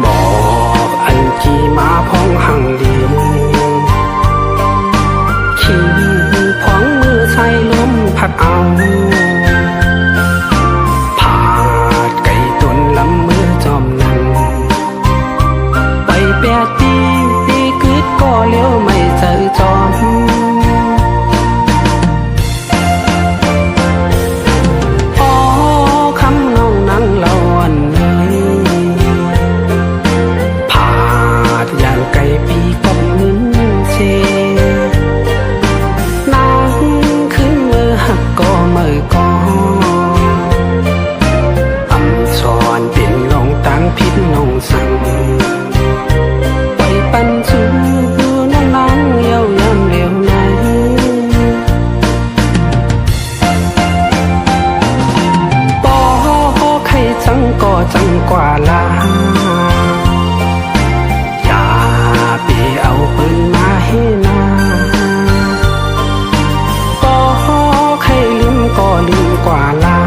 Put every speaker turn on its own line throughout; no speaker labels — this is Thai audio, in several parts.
บอกอันขี่มาพ้องหังลีขี่พ้องมือใส่ลมพัดเอาผาดไก่ตุนลำมือจอมนังไป8 ปีกึดก็เลี้ยวไม่เจอจอมพิษนงสั่งไปปันจูน้องนางเลี้ยวยำเลี้ยวไหนปอใครจังก็จังกว่าลาอย่าไปเอาปืนมาให้นาปอใครลืมก็ลืมกว่าลา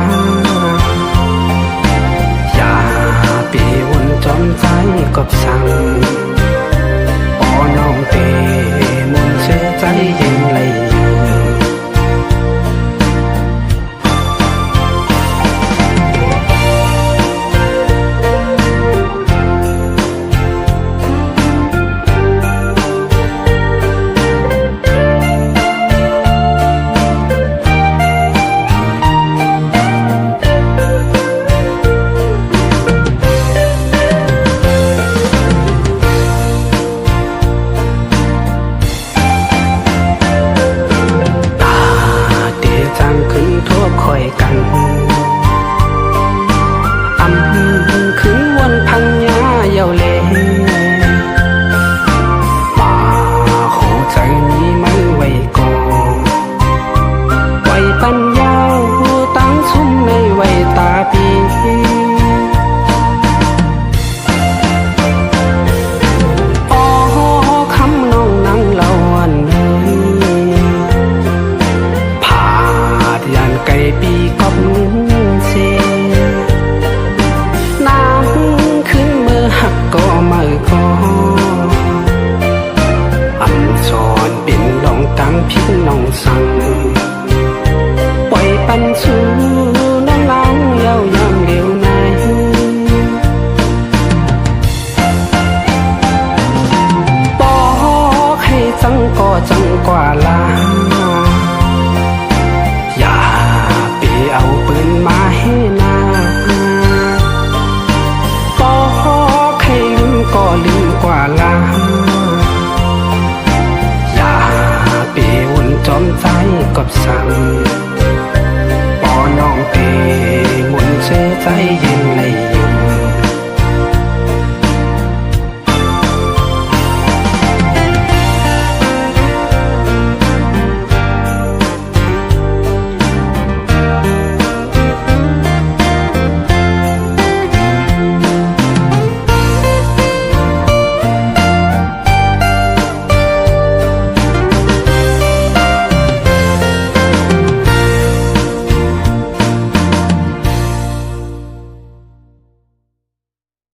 จอมใจกับสั่งปอน้องเตมนเชื่อใจเย็นเลยคอยกันอำคืนวันพังยาเยาเลป่าหัวใจนี้ไม่ไว้ก่อไว้ปัญญาตั้งชุ่มในไว้ตาปีอ๋อคำน้องนั่งเล่าวันไก่ปีกอบเงินเสียนางขึ้นมือหักก็ไม่ก็อันสอนเป็นลองตั้งพิษน้องสั่งปล่อยปันชูน้องนางเย้ายำเลี้ยวไหนปอให้จังก็จังกว่าลาเอาปืนมาให้นาปอใครลืมก็ลืมกว่าลาอย่าไปวนจอมใจกับสั่งปอน้องเตมนเชื่อใจเย็น